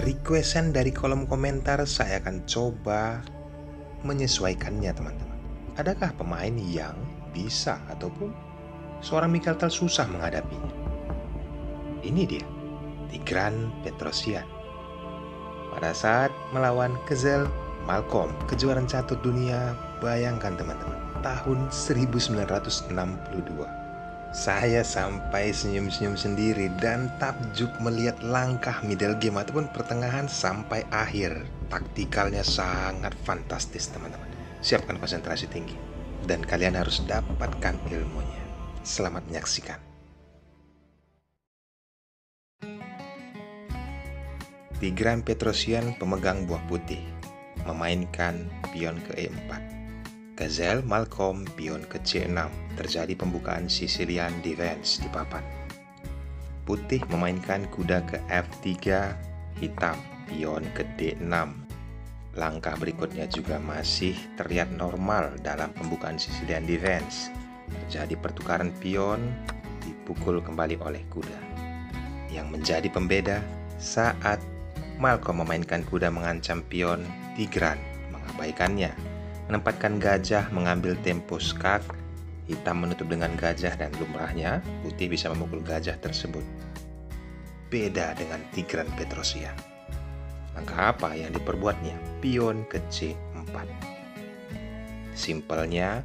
Requestan dari kolom komentar saya akan coba menyesuaikannya teman-teman. Adakah pemain yang bisa ataupun seorang Michael Tal susah menghadapinya? Ini dia, Tigran Petrosyan. Pada saat melawan Kezzel Malcolm, kejuaraan catur dunia, bayangkan teman-teman, tahun 1962. Saya sampai senyum-senyum sendiri dan takjub melihat langkah middle game ataupun pertengahan sampai akhir. Taktikalnya sangat fantastis teman-teman. Siapkan konsentrasi tinggi dan kalian harus dapatkan ilmunya. Selamat menyaksikan. Tigran Petrosyan pemegang buah putih memainkan pion ke E4. Kezzel Malcolm pion ke C6. Terjadi pembukaan Sicilian defense di papan. Putih memainkan kuda ke F3, hitam pion ke D6. Langkah berikutnya juga masih terlihat normal dalam pembukaan Sicilian defense. Terjadi pertukaran pion, dipukul kembali oleh kuda. Yang menjadi pembeda saat Malcolm memainkan kuda mengancam pion, Tigran mengabaikannya, menempatkan gajah mengambil tempo skak, hitam menutup dengan gajah dan lumrahnya putih bisa memukul gajah tersebut. Beda dengan Tigran Petrosyan. Langkah apa yang diperbuatnya? Pion ke C4. Simpelnya,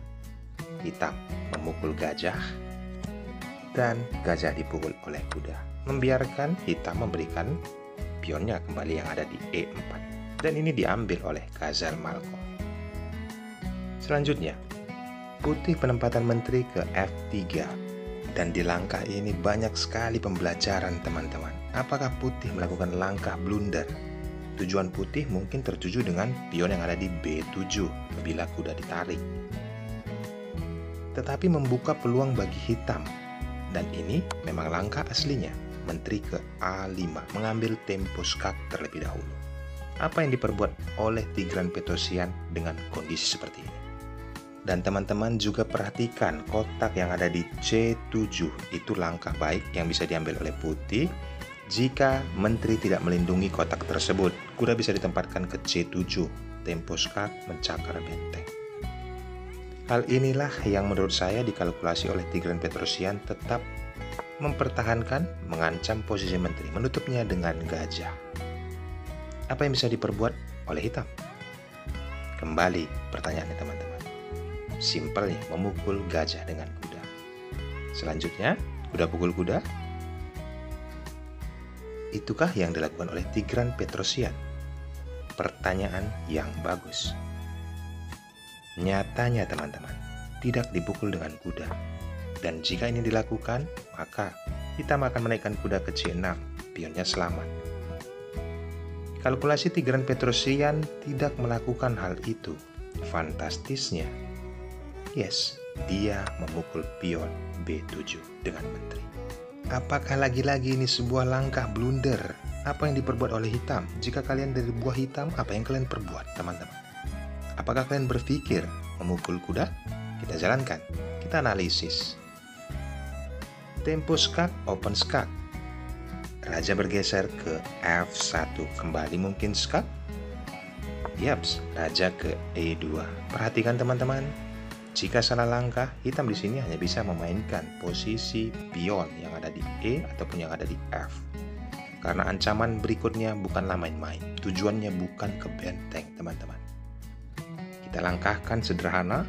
hitam memukul gajah dan gajah dipukul oleh kuda, membiarkan hitam memberikan pionnya kembali yang ada di E4. Dan ini diambil oleh Kezzel Malcolm. Selanjutnya, putih penempatan menteri ke F3. Dan di langkah ini banyak sekali pembelajaran teman-teman. Apakah putih melakukan langkah blunder? Tujuan putih mungkin tertuju dengan pion yang ada di B7 bila kuda ditarik. Tetapi membuka peluang bagi hitam. Dan ini memang langkah aslinya. Menteri ke A5, mengambil tempo skak terlebih dahulu. Apa yang diperbuat oleh Tigran Petrosyan dengan kondisi seperti ini? Dan teman-teman juga perhatikan kotak yang ada di C7, itu langkah baik yang bisa diambil oleh putih. Jika menteri tidak melindungi kotak tersebut, kuda bisa ditempatkan ke C7, tempo skak mencakar benteng. Hal inilah yang menurut saya dikalkulasi oleh Tigran Petrosyan, tetap mempertahankan, mengancam posisi menteri, menutupnya dengan gajah. Apa yang bisa diperbuat oleh hitam? Kembali pertanyaannya teman-teman. Simpelnya memukul gajah dengan kuda. Selanjutnya, kuda pukul kuda. Itukah yang dilakukan oleh Tigran Petrosyan? Pertanyaan yang bagus. Nyatanya teman-teman, tidak dipukul dengan kuda. Dan jika ini dilakukan, maka hitam akan menaikkan kuda ke C6, pionnya selamat. Kalkulasi Tigran Petrosyan tidak melakukan hal itu. Fantastisnya, yes, dia memukul pion B7 dengan menteri. Apakah lagi-lagi ini sebuah langkah blunder? Apa yang diperbuat oleh hitam? Jika kalian dari buah hitam, apa yang kalian perbuat, teman-teman? Apakah kalian berpikir memukul kuda? Kita jalankan, kita analisis. Tempo skak, open skak. Raja bergeser ke F1, kembali mungkin skak. Yaps, raja ke E2. Perhatikan teman-teman. Jika salah langkah, hitam di sini hanya bisa memainkan posisi pion yang ada di E ataupun yang ada di F. Karena ancaman berikutnya bukanlah main-main. Tujuannya bukan ke benteng, teman-teman. Kita langkahkan sederhana.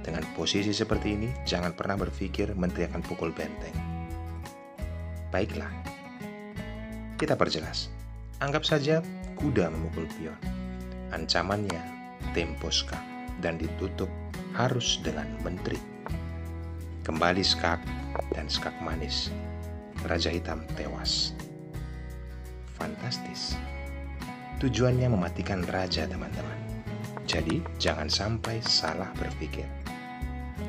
Dengan posisi seperti ini, jangan pernah berpikir menteri akan pukul benteng. Baiklah, kita perjelas. Anggap saja kuda memukul pion. Ancamannya tempo skak dan ditutup harus dengan menteri. Kembali skak dan skak manis. Raja hitam tewas. Fantastis. Tujuannya mematikan raja, teman-teman. Jadi jangan sampai salah berpikir.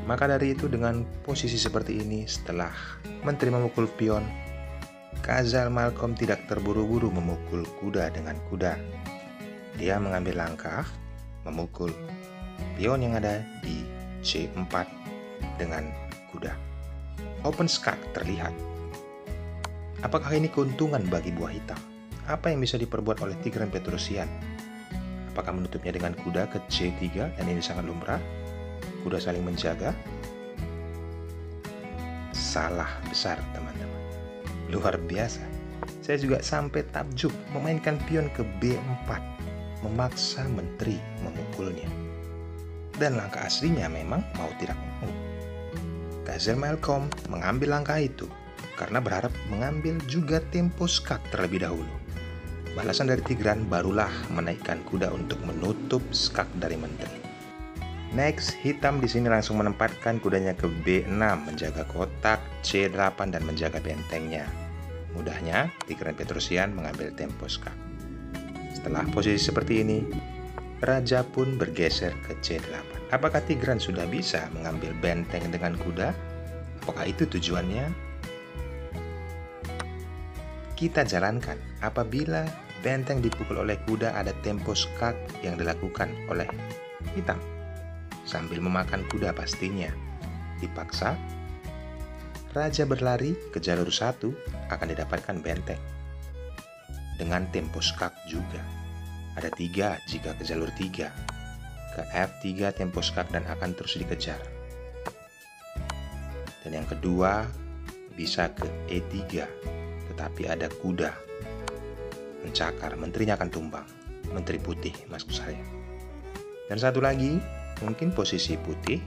Maka dari itu dengan posisi seperti ini, setelah menteri memukul pion, Kezzel Malcolm tidak terburu-buru memukul kuda dengan kuda. Dia mengambil langkah, memukul pion yang ada di C4 dengan kuda. Open skak terlihat. Apakah ini keuntungan bagi buah hitam? Apa yang bisa diperbuat oleh Tigran Petrosian? Apakah menutupnya dengan kuda ke C3 dan ini sangat lumrah? Kuda saling menjaga? Salah besar teman-teman. Luar biasa. Saya juga sampai takjub memainkan pion ke B4, memaksa menteri memukulnya. Dan langkah aslinya memang mau tidak mau, Gazel Malcolm mengambil langkah itu karena berharap mengambil juga tempo skak terlebih dahulu. Balasan dari Tigran barulah menaikkan kuda untuk menutup skak dari menteri. Next, hitam di sini langsung menempatkan kudanya ke B6, menjaga kotak C8 dan menjaga bentengnya. Mudahnya, Tigran Petrosian mengambil tempo skak. Setelah posisi seperti ini, Raja pun bergeser ke C8. Apakah Tigran sudah bisa mengambil benteng dengan kuda? Apakah itu tujuannya? Kita jalankan. Apabila benteng dipukul oleh kuda, ada tempo skak yang dilakukan oleh hitam. Sambil memakan kuda pastinya. Dipaksa, Raja berlari ke jalur 1 akan didapatkan benteng. Dengan tempo skak juga. Ada 3 jika ke jalur 3. Ke F3 tempo skak dan akan terus dikejar. Dan yang kedua bisa ke E3. Tetapi ada kuda mencakar, menterinya akan tumbang. Menteri putih maksud saya. Dan satu lagi, mungkin posisi putih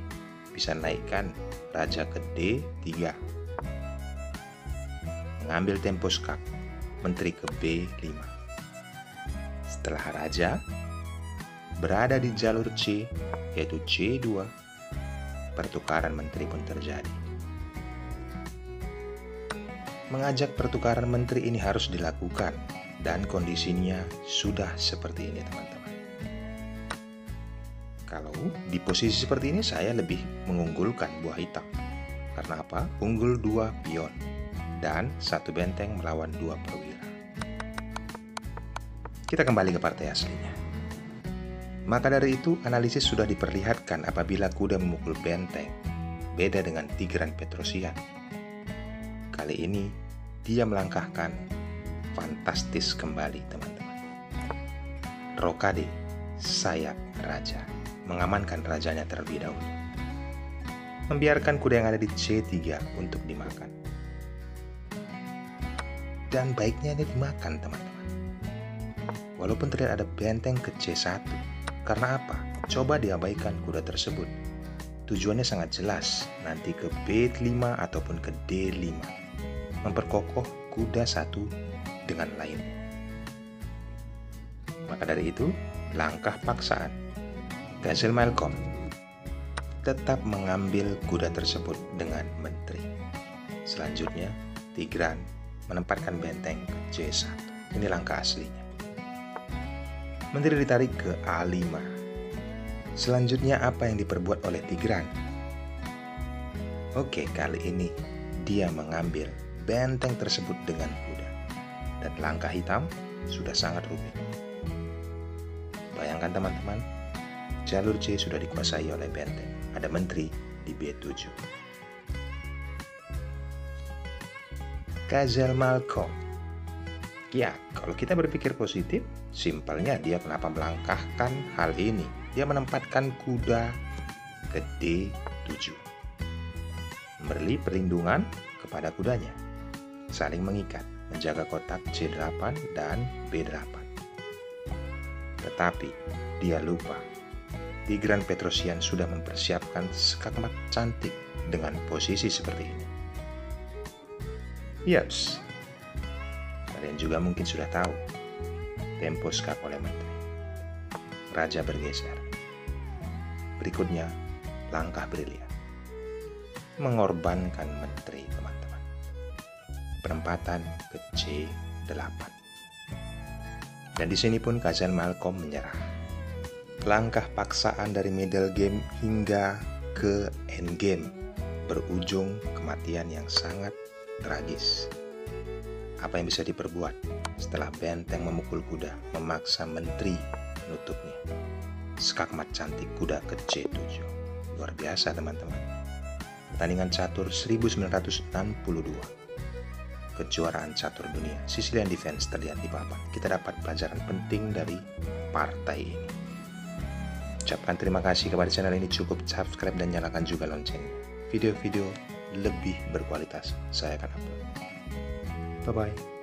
bisa naikkan Raja ke D3. Mengambil tempo skak, menteri ke B5. Setelah Raja berada di jalur C, yaitu C2, pertukaran menteri pun terjadi. Mengajak pertukaran menteri ini harus dilakukan, dan kondisinya sudah seperti ini teman-teman. Kalau di posisi seperti ini saya lebih mengunggulkan buah hitam. Karena apa? Unggul 2 pion dan 1 benteng melawan 2 perwira. Kita kembali ke partai aslinya. Maka dari itu, analisis sudah diperlihatkan apabila kuda memukul benteng, beda dengan Tigran Petrosian. Kali ini, dia melangkahkan fantastis kembali, teman-teman. Rokade, sayap raja, mengamankan rajanya terlebih dahulu. Membiarkan kuda yang ada di C3 untuk dimakan. Dan baiknya ini dimakan, teman-teman. Walaupun terlihat ada benteng ke C1. Karena apa? Coba diabaikan kuda tersebut. Tujuannya sangat jelas, nanti ke B5 ataupun ke D5. Memperkokoh kuda satu dengan lain. Maka dari itu, langkah paksaan Gazel Malcolm tetap mengambil kuda tersebut dengan menteri. Selanjutnya, Tigran menempatkan benteng ke C1. Ini langkah aslinya. Menteri ditarik ke A5. Selanjutnya apa yang diperbuat oleh Tigran? Oke, kali ini dia mengambil benteng tersebut dengan kuda. Dan langkah hitam sudah sangat rumit. Bayangkan teman-teman, jalur C sudah dikuasai oleh benteng. Ada menteri di B7. Gazel Malcolm. Ya, kalau kita berpikir positif, simpelnya dia kenapa melangkahkan hal ini. Dia menempatkan kuda ke D7. Memberi perlindungan kepada kudanya. Saling mengikat, menjaga kotak C8 dan B8. Tetapi, dia lupa. Tigran Petrosian sudah mempersiapkan skakmat cantik dengan posisi seperti ini. Yaps, kalian juga mungkin sudah tahu tempo skak oleh menteri. Raja bergeser. Berikutnya, langkah brilian. Mengorbankan menteri, teman-teman. Penempatan ke C8. Dan di sini pun Gazel Malcolm menyerah. Langkah paksaan dari middle game hingga ke end game berujung kematian yang sangat tragis. Apa yang bisa diperbuat setelah benteng memukul kuda, memaksa menteri menutupnya? Skakmat cantik kuda ke C7. Luar biasa teman-teman. Pertandingan catur 1962. kejuaraan catur dunia. Sicilian Defense terlihat di papan. Kita dapat pelajaran penting dari partai ini. Ucapkan terima kasih kepada channel ini, cukup subscribe dan nyalakan juga loncengnya. Video-video lebih berkualitas saya akan upload. Bye-bye.